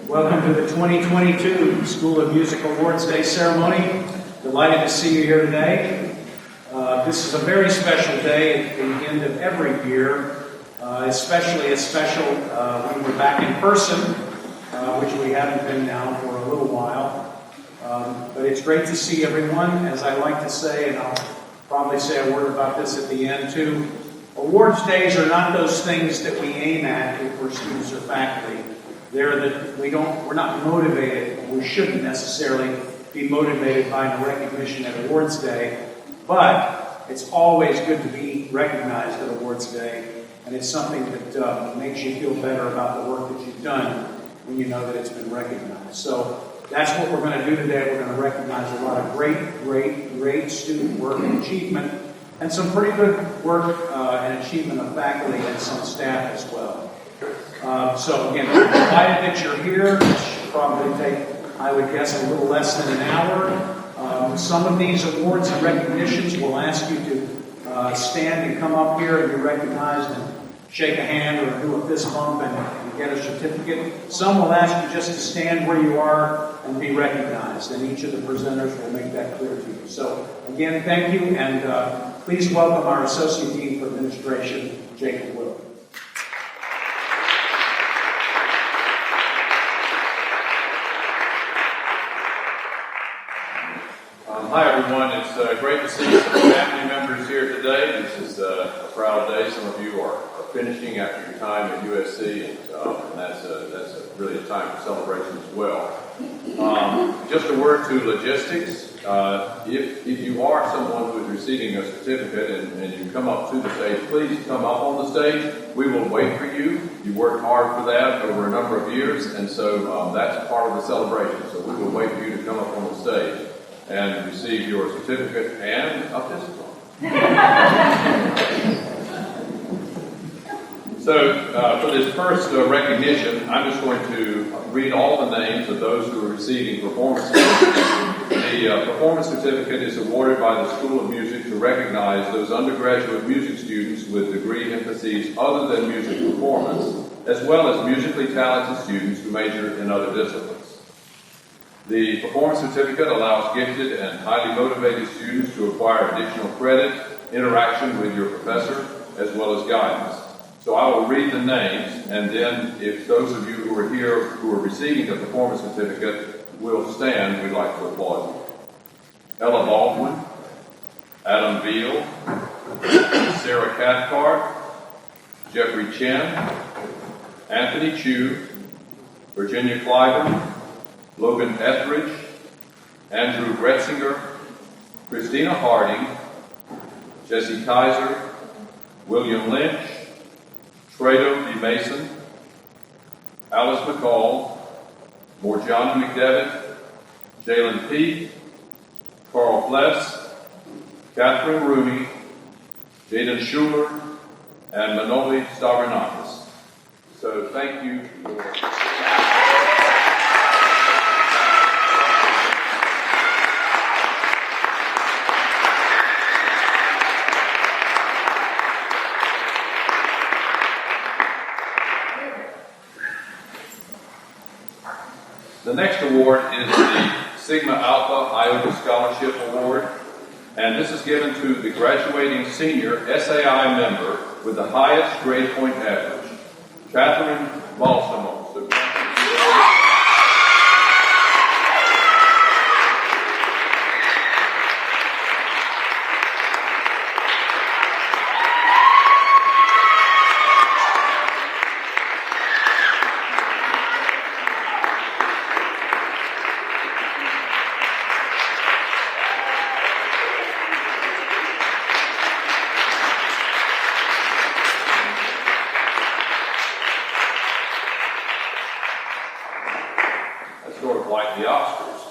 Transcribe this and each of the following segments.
Welcome to the 2022 School of Music Awards Day ceremony. Delighted to see you here today. This is a very special day at the end of every year, especially as special when we're back in person, which we haven't been now for a little while. But it's great to see everyone. As I like to say, and I'll probably say a word about this at the end too, awards days are not those things that we aim at if we're students or faculty. We're not motivated, we shouldn't necessarily be motivated by the recognition at Awards Day, but it's always good to be recognized at Awards Day, and it's something that makes you feel better about the work that you've done when you know that it's been recognized. So that's what we're going to do today. We're going to recognize a lot of great student work and achievement, and some pretty good work and achievement of faculty and some staff as well. So again, I'm delighted that you're here. It should probably take, I would guess, a little less than an hour. Some of these awards and recognitions will ask you to stand and come up here and be recognized and shake a hand or do a fist bump and get a certificate. Some will ask you just to stand where you are and be recognized, and each of the presenters will make that clear to you. So again, thank you, and please welcome our Associate Dean for Administration, Jacob Will. Hi everyone, it's great to see some family members here today. This is a proud day. Some of you are finishing after your time at UofSC, and that's really a time for celebration as well. Just a word to logistics. If you are someone who is receiving a certificate and you come up to the stage, please come up on the stage. We will wait for you. You worked hard for that over a number of years, and so that's part of the celebration. So we will wait for you to come up on the stage and receive your certificate and a fist bump. So for this first recognition, I'm just going to read all the names of those who are receiving performance certificates. The performance certificate is awarded by the School of Music to recognize those undergraduate music students with degree emphases other than music performance, as well as musically talented students who major in other disciplines. The performance certificate allows gifted and highly motivated students to acquire additional credit, interaction with your professor, as well as guidance. So I will read the names, and then if those of you who are here who are receiving the performance certificate will stand, we'd like to applaud you. Ella Baldwin, Adam Beal, Sarah Cathcart, Jeffrey Chen, Anthony Chu, Virginia Clyburn, Logan Etheridge, Andrew Gretzinger, Christina Harding, Jesse Kaiser, William Lynch, Fredo D. Mason, Alice McCall, Morjana McDevitt, Jalen Peake, Carl Fless, Catherine Rooney, Jaden Schuler, and Manoli Stavronakis. So thank you for The next award is the Sigma Alpha Iota Scholarship Award, and this is given to the graduating senior SAI member with the highest grade point average, Catherine Balsamo. Sort of like the Oscars.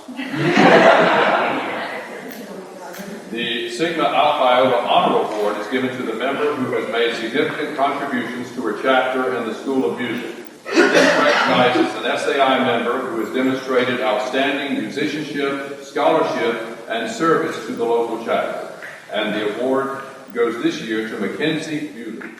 The Sigma Alpha Iota Honor Award is given to the member who has made significant contributions to her chapter in the School of Music. This recognizes an SAI member who has demonstrated outstanding musicianship, scholarship, and service to the local chapter. And the award goes this year to Mackenzie Bewley.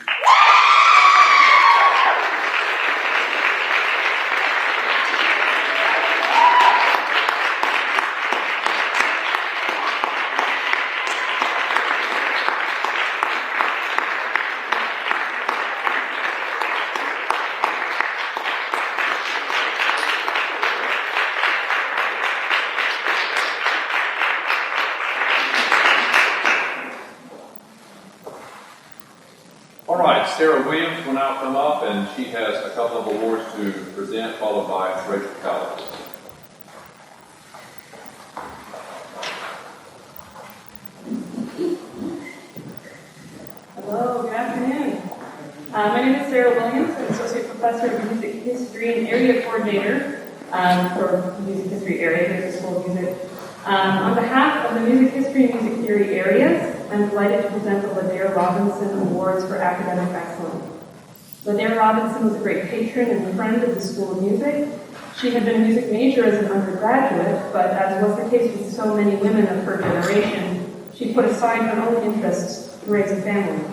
now come up, and she has a couple of awards to present, followed by Rachel Cowell. Hello, good afternoon. My name is Sarah Williams. I'm Associate Professor of Music History and Area Coordinator for Music History Area here at the School of Music. On behalf of the Music History and Music Theory areas, I'm delighted to present the Ladare Robinson Awards for Academic Excellence. Ladare Robinson was a great patron and friend of the School of Music. She had been a music major as an undergraduate, but as was the case with so many women of her generation, she put aside her own interests to raise a family.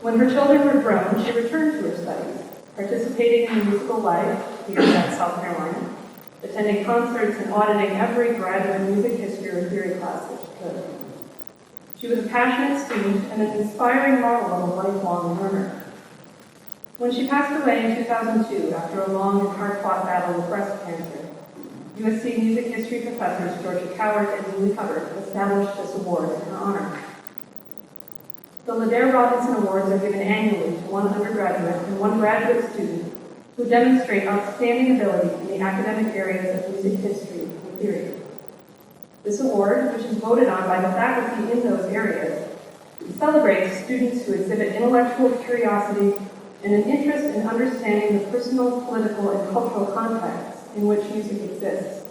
When her children were grown, she returned to her studies, participating in musical life here at South Carolina, attending concerts and auditing every graduate music history or theory class that she could. She was a passionate student and an inspiring model of a lifelong learner. When she passed away in 2002 after a long and hard-fought battle with breast cancer, UofSC music history professors Georgia Coward and Julie Hubbard established this award in her honor. The Ladare Robinson Awards are given annually to one undergraduate and one graduate student who demonstrate outstanding ability in the academic areas of music history and theory. This award, which is voted on by the faculty in those areas, celebrates students who exhibit intellectual curiosity and an interest in understanding the personal, political, and cultural contexts in which music exists.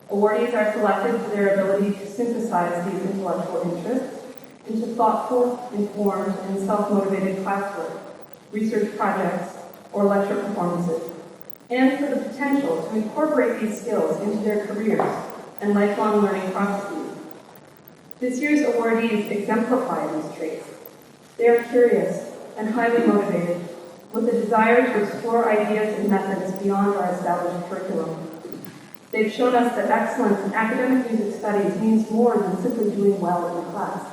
Awardees are selected for their ability to synthesize these intellectual interests into thoughtful, informed, and self-motivated classwork, research projects, or lecture performances, and for the potential to incorporate these skills into their careers and lifelong learning processes. This year's awardees exemplify these traits. They are curious and highly motivated, with a desire to explore ideas and methods beyond our established curriculum. They've shown us that excellence in academic music studies means more than simply doing well in class.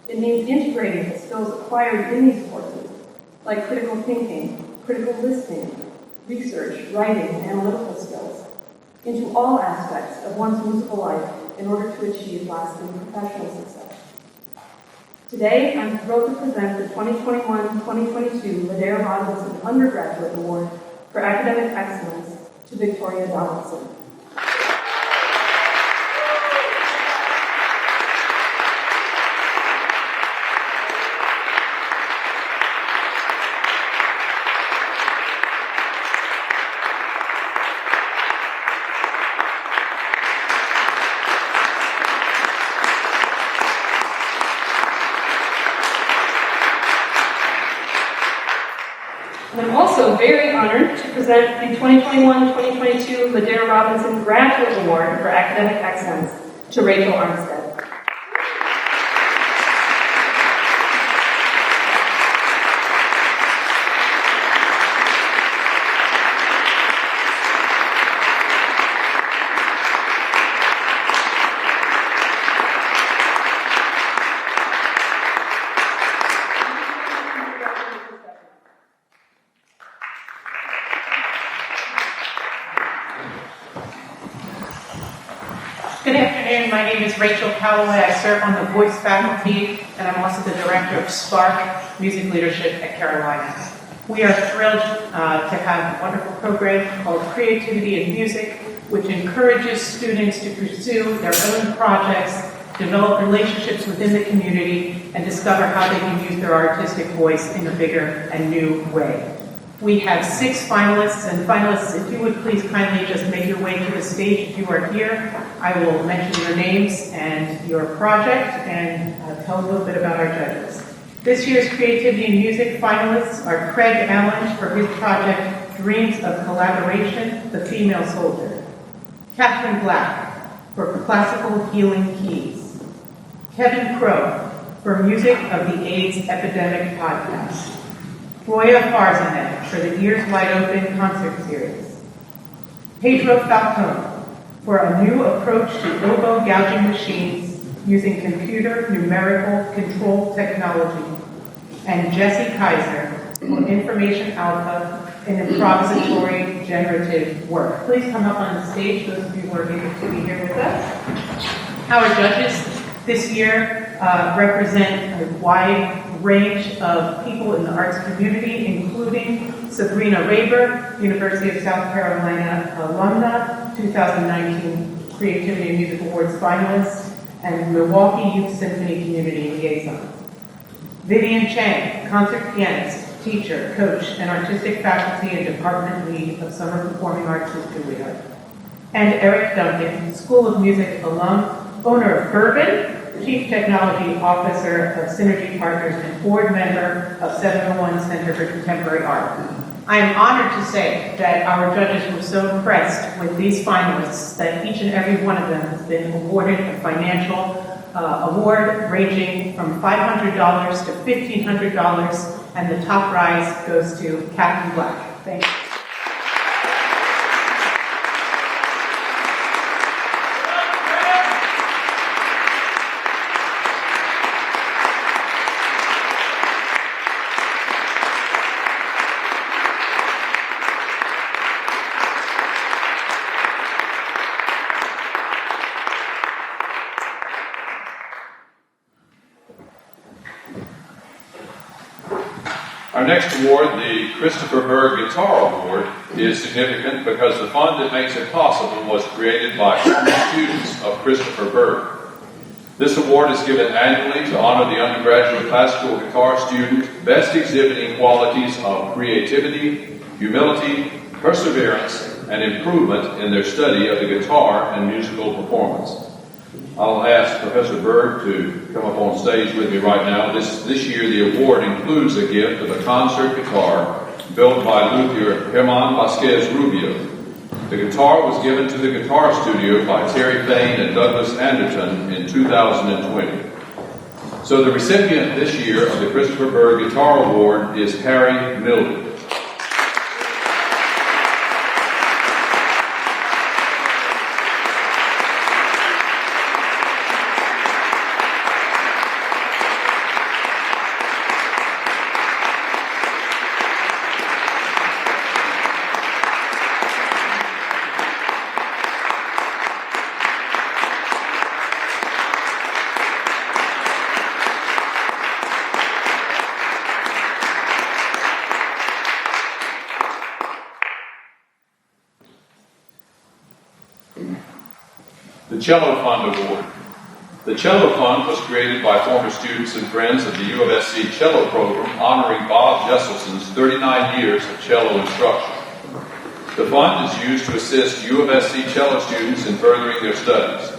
It means integrating the skills acquired in these courses, like critical thinking, critical listening, research, writing, and analytical skills, into all aspects of one's musical life in order to achieve lasting professional success. Today, I'm thrilled to present the 2021-2022 Ladare Robinson Undergraduate Award for Academic Excellence to Victoria Donaldson. I'm also very honored to present the 2021-2022 Ladare Robinson Graduate Award for Academic Excellence to Rachel Armstead. Good afternoon. My name is Rachel Calloway. I serve on the voice faculty, and I'm also the director of Spark Music Leadership at Carolina. We are thrilled to have a wonderful program called Creativity in Music, which encourages students to pursue their own projects, develop relationships within the community, and discover how they can use their artistic voice in a bigger and new way. We have 6 finalists, and finalists, if you would please kindly just make your way to the stage if you are here. I will mention your names and your project and tell a little bit about our judges. This year's Creativity in Music finalists are Craig Allen for his project Dreams of Collaboration, The Female Soldier. Catherine Black for Classical Healing Keys. Kevin Crow for Music of the AIDS Epidemic Podcast. Roya Farzanet for the Ears Wide Open concert series. Pedro Falcone for a new approach to elbow gouging machines using computer numerical control technology. And Jesse Kaiser for Information Alpha and improvisatory generative work. Please come up on the stage, those of you who are able to be here with us. Our judges this year represent a wide range of people in the arts community, including Sabrina Raber, University of South Carolina alumna, 2019 Creativity and Music Awards finalist, and Milwaukee Youth Symphony Community Liaison. Vivian Chang, concert pianist, teacher, coach, and artistic faculty and department lead of Summer Performing Arts at Juilliard. And Eric Duncan, School of Music alum, owner of Bourbon, Chief Technology Officer of Synergy Partners, and board member of 701 Center for Contemporary Art. I am honored to say that our judges were so impressed with these finalists that each and every one of them has been awarded a financial award ranging from $500 to $1,500, and the top prize goes to Captain Black. Thank you. Our next award, the Christopher Berg Guitar Award, is significant because the fund that makes it possible was created by former students of Christopher Berg. This award is given annually to honor the undergraduate classical guitar student best exhibiting qualities of creativity, humility, perseverance, and improvement in their study of the guitar and musical performance. I'll ask Professor Berg to come up on stage with me right now. This year the award includes a gift of a concert guitar built by luthier Germán Vázquez Rubio. The guitar was given to the Guitar Studio by Terry Fain and Douglas Anderton in 2020. So the recipient this year of the Christopher Berg Guitar Award is Harry Milden. The Cello Fund Award. The Cello Fund was created by former students and friends of the UofSC Cello Program honoring Bob Jesselson's 39 years of cello instruction. The fund is used to assist UofSC cello students in furthering their studies.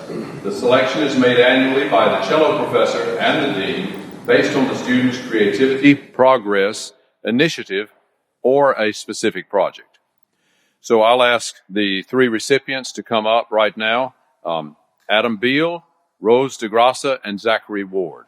The selection is made annually by the cello professor and the dean based on the student's creativity, progress, initiative, or a specific project. So I'll ask the three recipients to come up right now. Adam Beal, Rose DeGrassa, and Zachary Ward.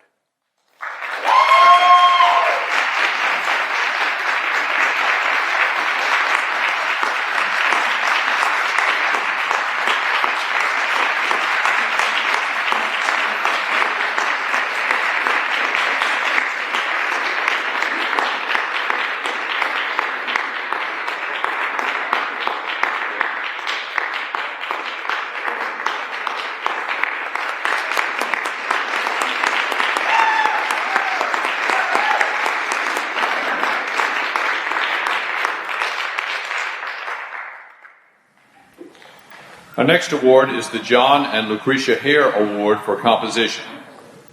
Our next award is the John and Lucretia Hare Award for Composition.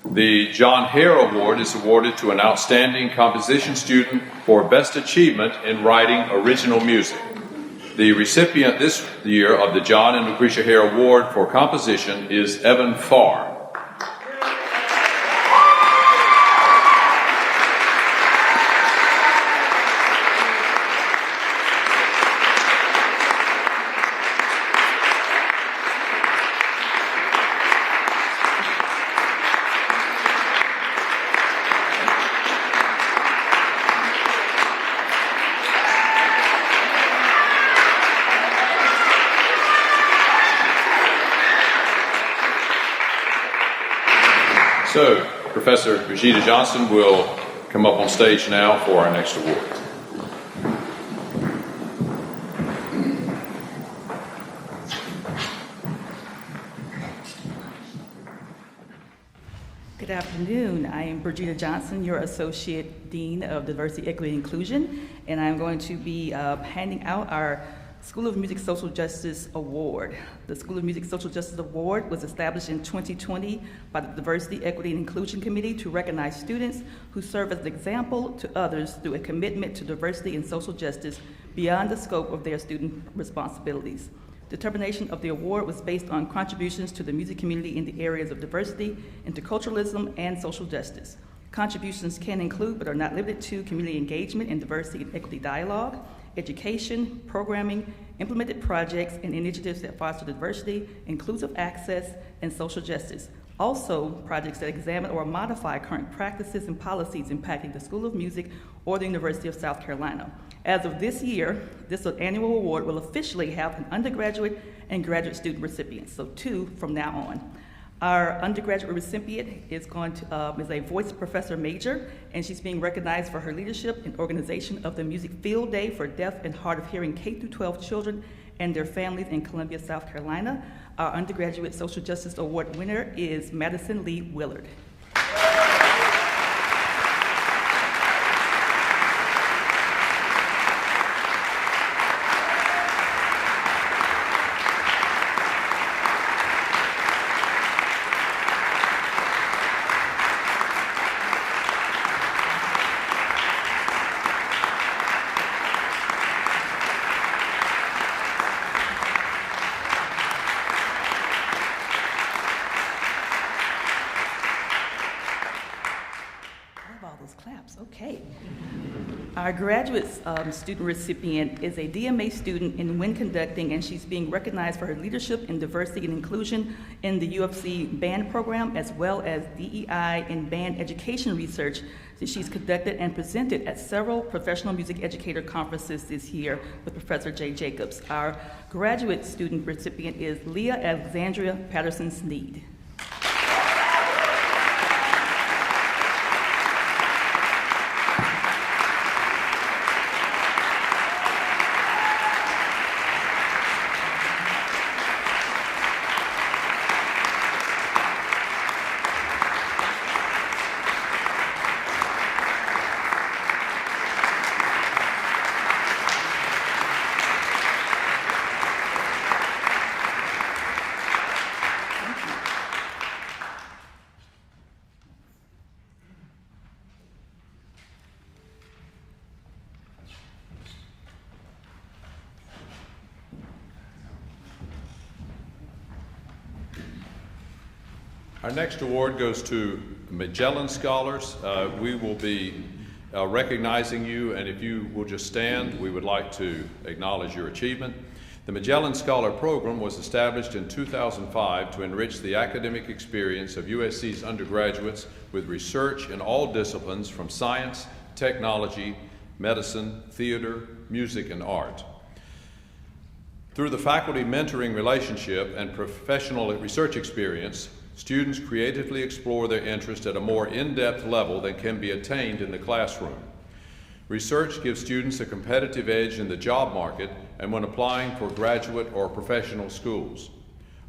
The John Hare Award is awarded to an outstanding composition student for best achievement in writing original music. The recipient this year of the John and Lucretia Hare Award for Composition is Evan Farr. So, Professor Brigida Johnson will come up on stage now for our next award. Good Good afternoon. I am Brigida Johnson, your Associate Dean of Diversity, Equity, and Inclusion, and I'm going to be handing out our School of Music Social Justice Award. The School of Music Social Justice Award was established in 2020 by the Diversity, Equity, and Inclusion Committee to recognize students who serve as an example to others through a commitment to diversity and social justice beyond the scope of their student responsibilities. Determination of the award was based on contributions to the music community in the areas of diversity, interculturalism, and social justice. Contributions can include, but are not limited to, community engagement and diversity and equity dialogue, education, programming, implemented projects and initiatives that foster diversity, inclusive access, and social justice. Also, projects that examine or modify current practices and policies impacting the School of Music or the University of South Carolina. As of this year, this annual award will officially have an undergraduate and graduate student recipients, so 2 from now on. Our undergraduate recipient is a voice professor major, and she's being recognized for her leadership in organization of the Music Field Day for deaf and hard of hearing K-12 children and their families in Columbia, South Carolina. Our undergraduate social justice award winner is Madison Lee Willard. Okay. Our graduate student recipient is a DMA student in wind conducting, and she's being recognized for her leadership in diversity and inclusion in the UofSC band program, as well as DEI in band education research that she's conducted and presented at several professional music educator conferences this year with Professor Jay Jacobs. Our graduate student recipient is Leah Alexandria Patterson-Sneed. Our next award goes to Magellan Scholars. We will be recognizing you, and if you will just stand, we would like to acknowledge your achievement. The Magellan Scholar Program was established in 2005 to enrich the academic experience of USC's undergraduates with research in all disciplines from science, technology, medicine, theater, music, and art. Through the faculty mentoring relationship and professional research experience, students creatively explore their interest at a more in-depth level than can be attained in the classroom. Research gives students a competitive edge in the job market and when applying for graduate or professional schools.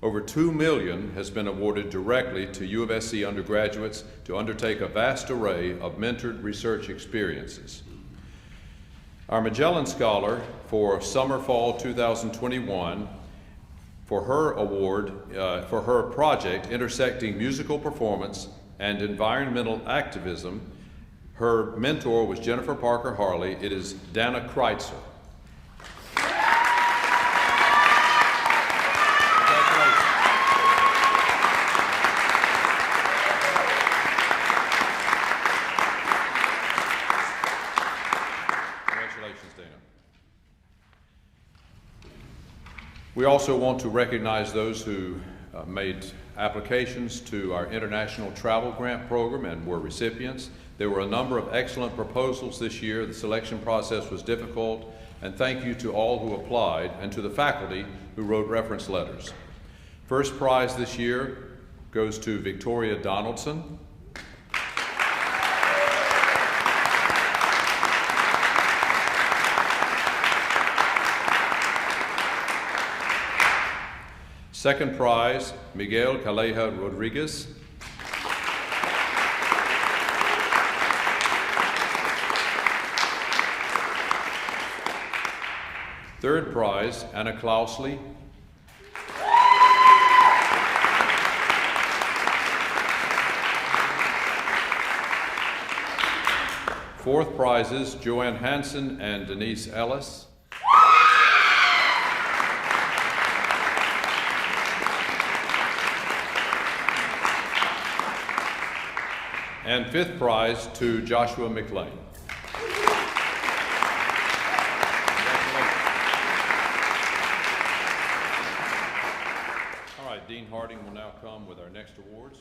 Over $2 million has been awarded directly to UofSC undergraduates to undertake a vast array of mentored research experiences. Our Magellan Scholar for Summer-Fall 2021 for her award, for her project intersecting musical performance and environmental activism. Her mentor was Jennifer Parker Harley. It is Dana Kreitzer. Congratulations, Dana. We also want to recognize those who made applications to our International Travel Grant Program and were recipients. There were a number of excellent proposals this year. The selection process was difficult, and thank you to all who applied and to the faculty who wrote reference letters. First prize this year goes to Victoria Donaldson. Second prize, Miguel Calleja Rodriguez. Third prize, Anna Klausley. Fourth prizes, Joanne Hansen and Denise Ellis. And fifth prize to Joshua McLean. All right, Dean Harding will now come with our next awards.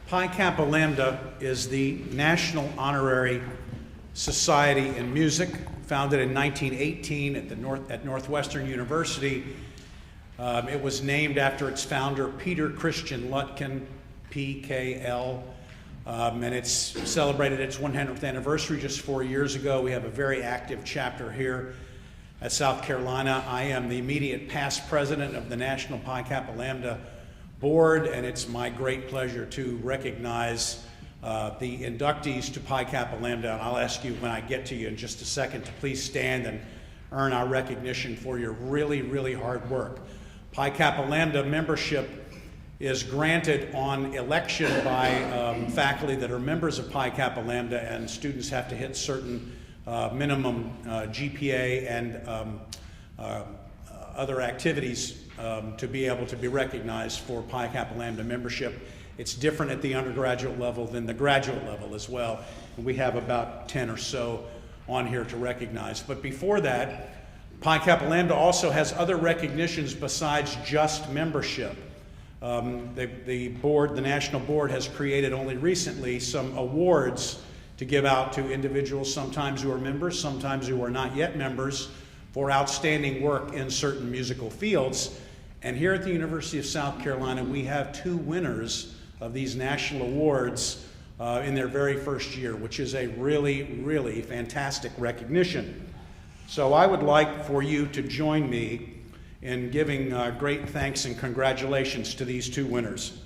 Pi Kappa Lambda is the National Honorary Society in Music, founded in 1918 at Northwestern University. It was named after its founder, Peter Christian Lutkin, PKL, and it's celebrated its 100th anniversary just 4 years ago. We have a very active chapter here at South Carolina. I am the immediate past president of the National Pi Kappa Lambda Board, and it's my great pleasure to recognize the inductees to Pi Kappa Lambda. And I'll ask you when I get to you in just a second to please stand and earn our recognition for your really, really hard work. Pi Kappa Lambda membership is granted on election by faculty that are members of Pi Kappa Lambda, and students have to hit certain minimum GPA and other activities to be able to be recognized for Pi Kappa Lambda membership. It's different at the undergraduate level than the graduate level as well. And we have about 10 or so on here to recognize. But before that, Pi Kappa Lambda also has other recognitions besides just membership. The board, the national board, has created only recently some awards to give out to individuals, sometimes who are members, sometimes who are not yet members, for outstanding work in certain musical fields. And here at the University of South Carolina, we have 2 winners of these national awards in their very first year, which is a really, really fantastic recognition. So I would like for you to join me in giving great thanks and congratulations to these 2 winners.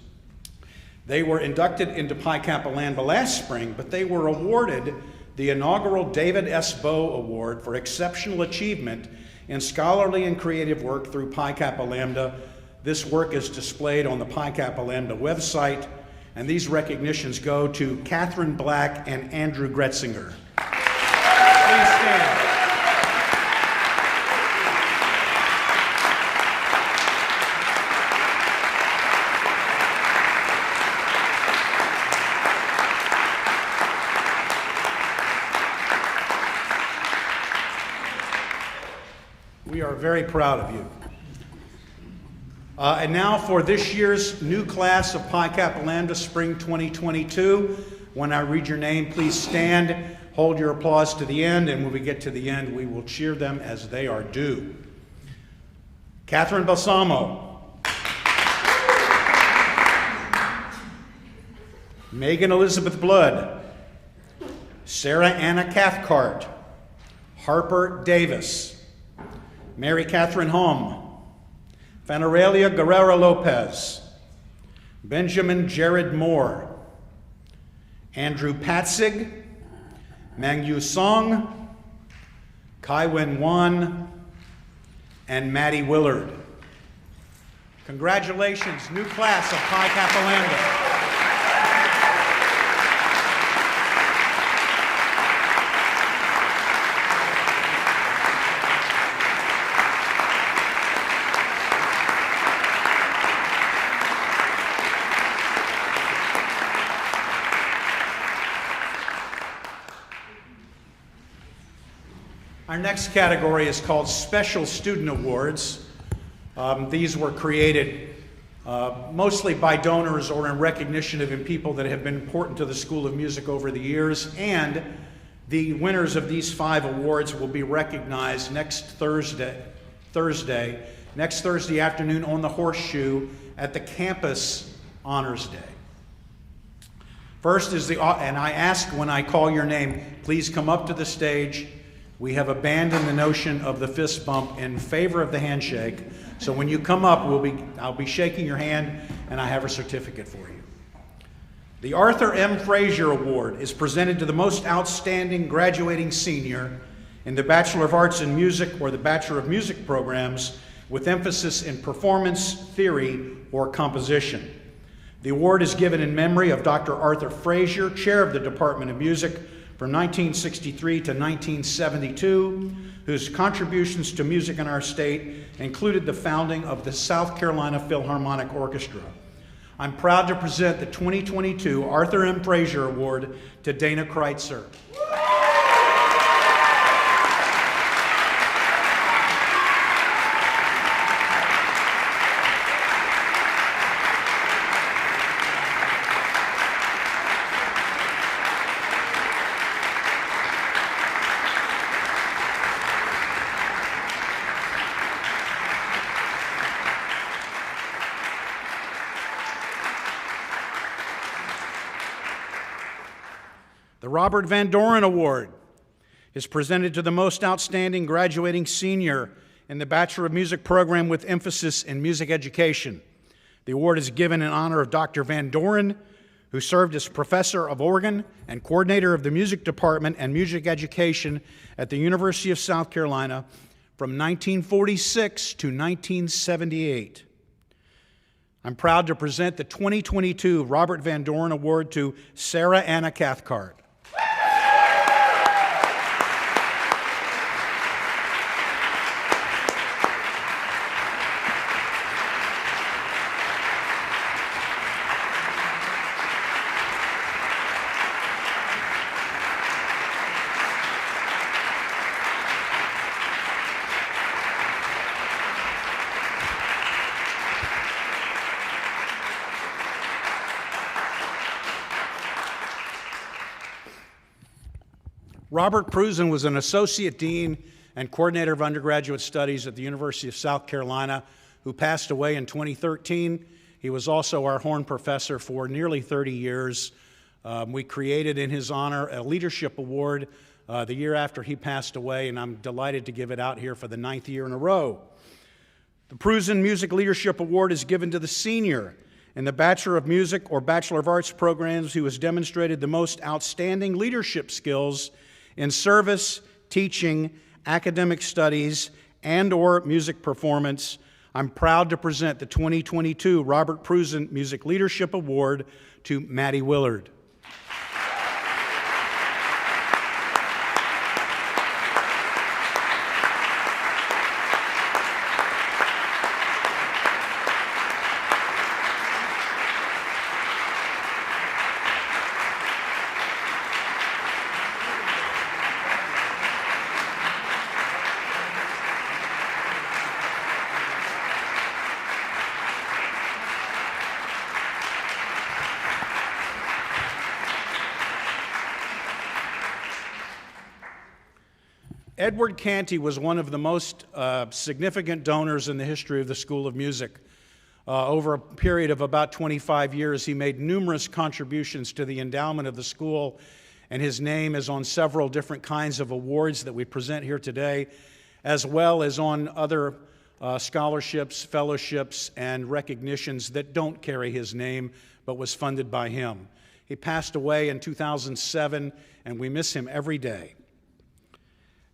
They were inducted into Pi Kappa Lambda last spring, but they were awarded the inaugural David S. Bowe Award for Exceptional Achievement in Scholarly and Creative Work through Pi Kappa Lambda. This work is displayed on the Pi Kappa Lambda website, and these recognitions go to Catherine Black and Andrew Gretzinger. Please stand. We are very proud of you. And now for this year's new class of Pi Kappa Lambda, Spring 2022. When I read your name, please stand, hold your applause to the end, and when we get to the end, we will cheer them as they are due. Catherine Balsamo. Megan Elizabeth Blood. Sarah Anna Cathcart. Harper Davis. Mary Catherine Hom, Fanarelia Guerrero Lopez, Benjamin Jared Moore, Andrew Patzig, Mangyu Song, Kai Wen Wan, and Maddie Willard. Congratulations, new class of Pi Kappa Lambda. Our next category is called Special Student Awards. These were created mostly by donors or in recognition of people that have been important to the School of Music over the years, and the winners of these 5 awards will be recognized next Thursday afternoon on the Horseshoe at the Campus Honors Day. First is and I ask when I call your name, please come up to the stage. We have abandoned the notion of the fist bump in favor of the handshake. So when you come up, I'll be shaking your hand, and I have a certificate for you. The Arthur M. Frazier Award is presented to the most outstanding graduating senior in the Bachelor of Arts in Music or the Bachelor of Music programs with emphasis in performance, theory, or composition. The award is given in memory of Dr. Arthur Frazier, chair of the Department of Music from 1963 to 1972, whose contributions to music in our state included the founding of the South Carolina Philharmonic Orchestra. I'm proud to present the 2022 Arthur M. Frazier Award to Dana Kreitzer. The Robert Van Doren Award is presented to the most outstanding graduating senior in the Bachelor of Music program with emphasis in music education. The award is given in honor of Dr. Van Doren, who served as professor of organ and coordinator of the music department and music education at the University of South Carolina from 1946 to 1978. I'm proud to present the 2022 Robert Van Doren Award to Sarah Anna Cathcart. Robert Prusen was an associate dean and coordinator of undergraduate studies at the University of South Carolina, who passed away in 2013. He was also our Horn professor for nearly 30 years. We created in his honor a leadership award the year after he passed away, and I'm delighted to give it out here for the 9th year in a row. The Prusen Music Leadership Award is given to the senior in the Bachelor of Music or Bachelor of Arts programs who has demonstrated the most outstanding leadership skills in service, teaching, academic studies, and/or music performance. I'm proud to present the 2022 Robert Prusen Music Leadership Award to Maddie Willard. Edward Canty was one of the most significant donors in the history of the School of Music. Over a period of about 25 years, he made numerous contributions to the endowment of the school, and his name is on several different kinds of awards that we present here today, as well as on other scholarships, fellowships, and recognitions that don't carry his name, but was funded by him. He passed away in 2007, and we miss him every day.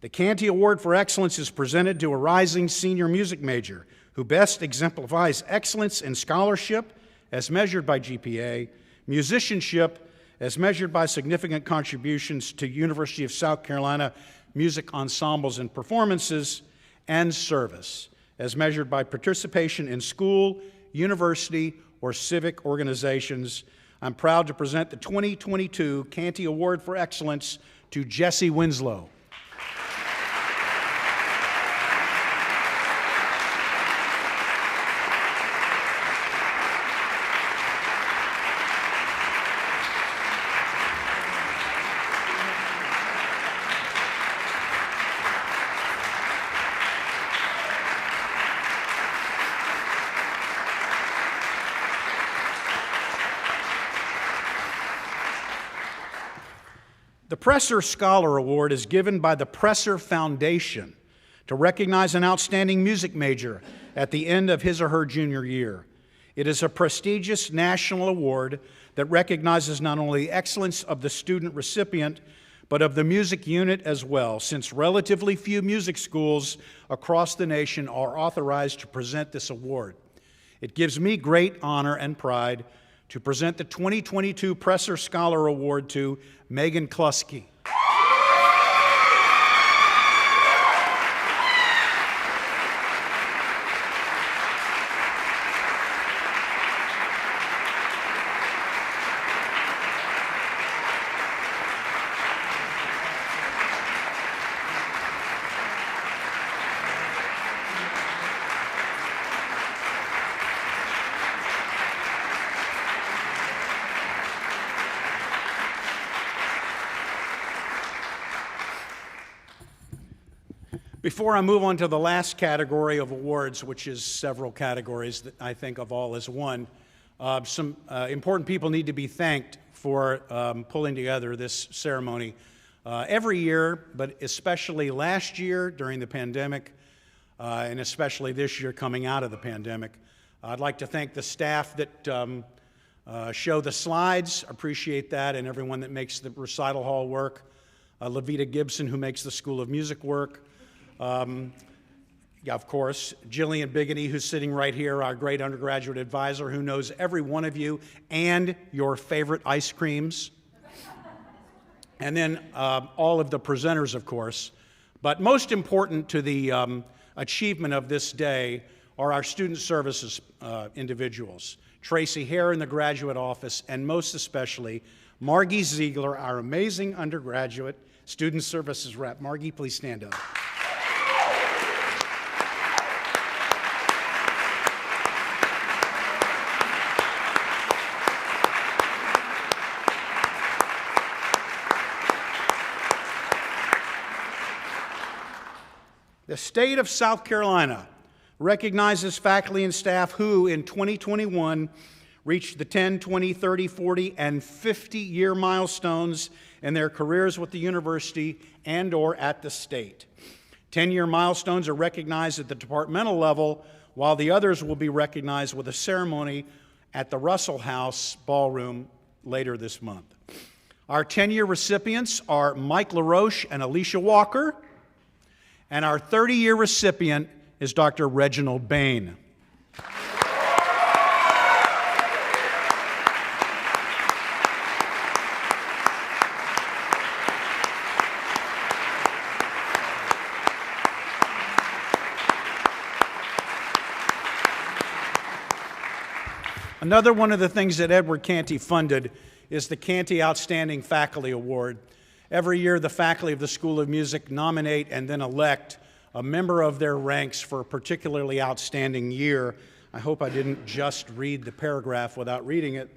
The Canty Award for Excellence is presented to a rising senior music major who best exemplifies excellence in scholarship as measured by GPA, musicianship as measured by significant contributions to University of South Carolina music ensembles and performances, and service as measured by participation in school, university, or civic organizations. I'm proud to present the 2022 Canty Award for Excellence to Jesse Winslow. The Presser Scholar Award is given by the Presser Foundation to recognize an outstanding music major at the end of his or her junior year. It is a prestigious national award that recognizes not only the excellence of the student recipient, but of the music unit as well, since relatively few music schools across the nation are authorized to present this award. It gives me great honor and pride to present the 2022 Presser Scholar Award to Megan Klusky. Before I move on to the last category of awards, which is several categories that I think of all as one, some important people need to be thanked for pulling together this ceremony. Every year, but especially last year during the pandemic, and especially this year coming out of the pandemic. I'd like to thank the staff that show the slides, appreciate that, and everyone that makes the recital hall work. Levita Gibson, who makes the School of Music work. Of course, Jillian Biggany, who's sitting right here, our great undergraduate advisor, who knows every one of you and your favorite ice creams. And then all of the presenters, of course. But most important to the achievement of this day are our student services individuals. Tracy Hare in the graduate office, and most especially, Margie Ziegler, our amazing undergraduate student services rep. Margie, please stand up. The state of South Carolina recognizes faculty and staff who, in 2021, reached the 10, 20, 30, 40, and 50-year milestones in their careers with the university and/or at the state. 10-year milestones are recognized at the departmental level, while the others will be recognized with a ceremony at the Russell House Ballroom later this month. Our 10-year recipients are Mike LaRoche and Alicia Walker, and our 30-year recipient is Dr. Reginald Bain. Another one of the things that Edward Canty funded is the Canty Outstanding Faculty Award. Every year, the faculty of the School of Music nominate and then elect a member of their ranks for a particularly outstanding year. I hope I didn't just read the paragraph without reading it.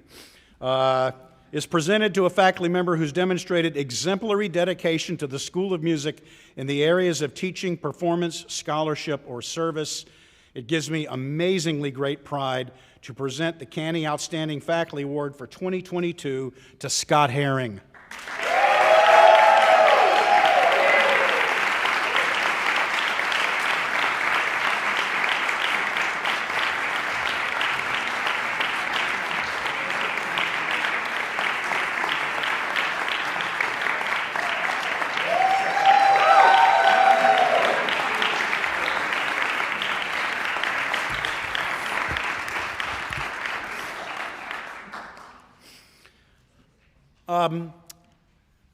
Is presented to a faculty member who's demonstrated exemplary dedication to the School of Music in the areas of teaching, performance, scholarship, or service. It gives me amazingly great pride to present the Canty Outstanding Faculty Award for 2022 to Scott Herring.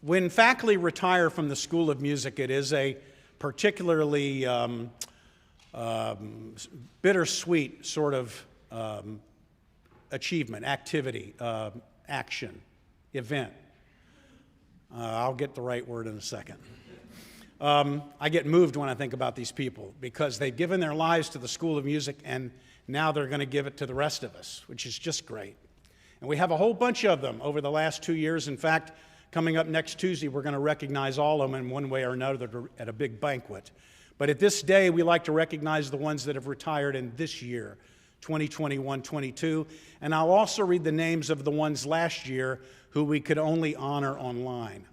When faculty retire from the School of Music, it is a particularly bittersweet sort of achievement, activity, action, event. I'll get the right word in a second. I get moved when I think about these people because they've given their lives to the School of Music and now they're going to give it to the rest of us, which is just great. And we have a whole bunch of them over the last 2 years. In fact, coming up next Tuesday, we're going to recognize all of them in one way or another at a big banquet. But at this day, we like to recognize the ones that have retired in this year, 2021-22. And I'll also read the names of the ones last year who we could only honor online.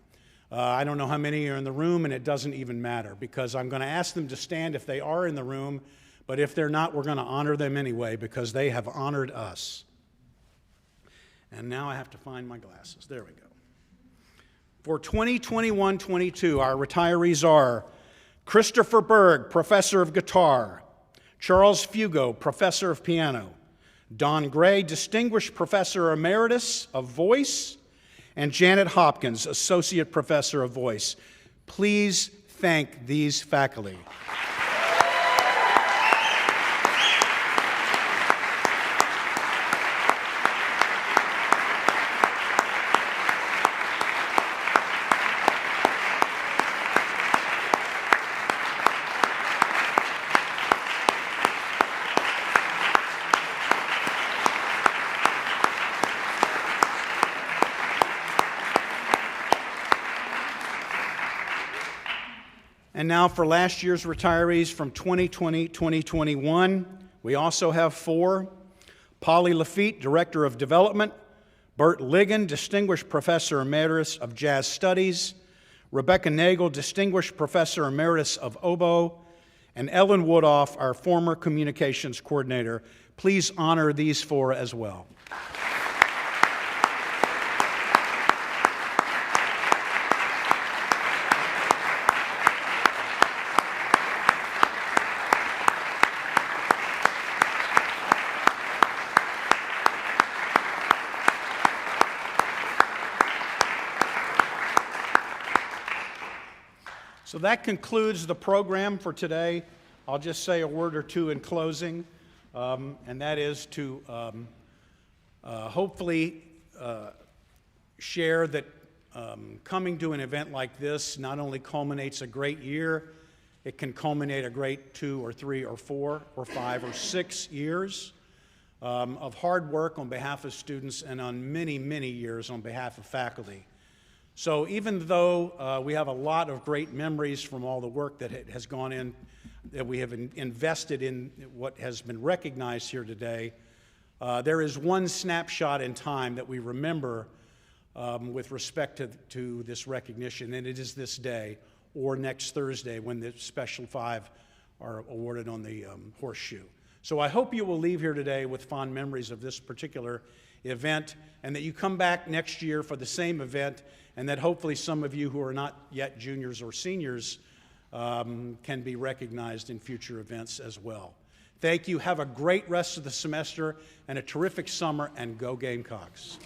I don't know how many are in the room, and it doesn't even matter, because I'm going to ask them to stand if they are in the room, but if they're not, we're going to honor them anyway, because they have honored us. And now I have to find my glasses. There we go. For 2021-22, our retirees are Christopher Berg, Professor of Guitar; Charles Fugo, Professor of Piano; Don Gray, Distinguished Professor Emeritus of Voice; and Janet Hopkins, Associate Professor of Voice. Please thank these faculty. And now for last year's retirees from 2020-2021, we also have 4. Polly Lafitte, Director of Development; Bert Ligon, Distinguished Professor Emeritus of Jazz Studies; Rebecca Nagel, Distinguished Professor Emeritus of Oboe; and Ellen Woodoff, our former Communications Coordinator. Please honor these 4 as well. So that concludes the program for today. I'll just say a word or two in closing, and that is to hopefully share that coming to an event like this not only culminates a great year, it can culminate a great 2 or 3 or 4 or 5 or 6 years of hard work on behalf of students and on many, many years on behalf of faculty. So even though we have a lot of great memories from all the work that has gone in, that we have invested in what has been recognized here today, there is one snapshot in time that we remember with respect to this recognition, and it is this day, or next Thursday, when the Special 5 are awarded on the horseshoe. So I hope you will leave here today with fond memories of this particular event, and that you come back next year for the same event, and that hopefully some of you who are not yet juniors or seniors can be recognized in future events as well. Thank you. Have a great rest of the semester and a terrific summer, and go Gamecocks.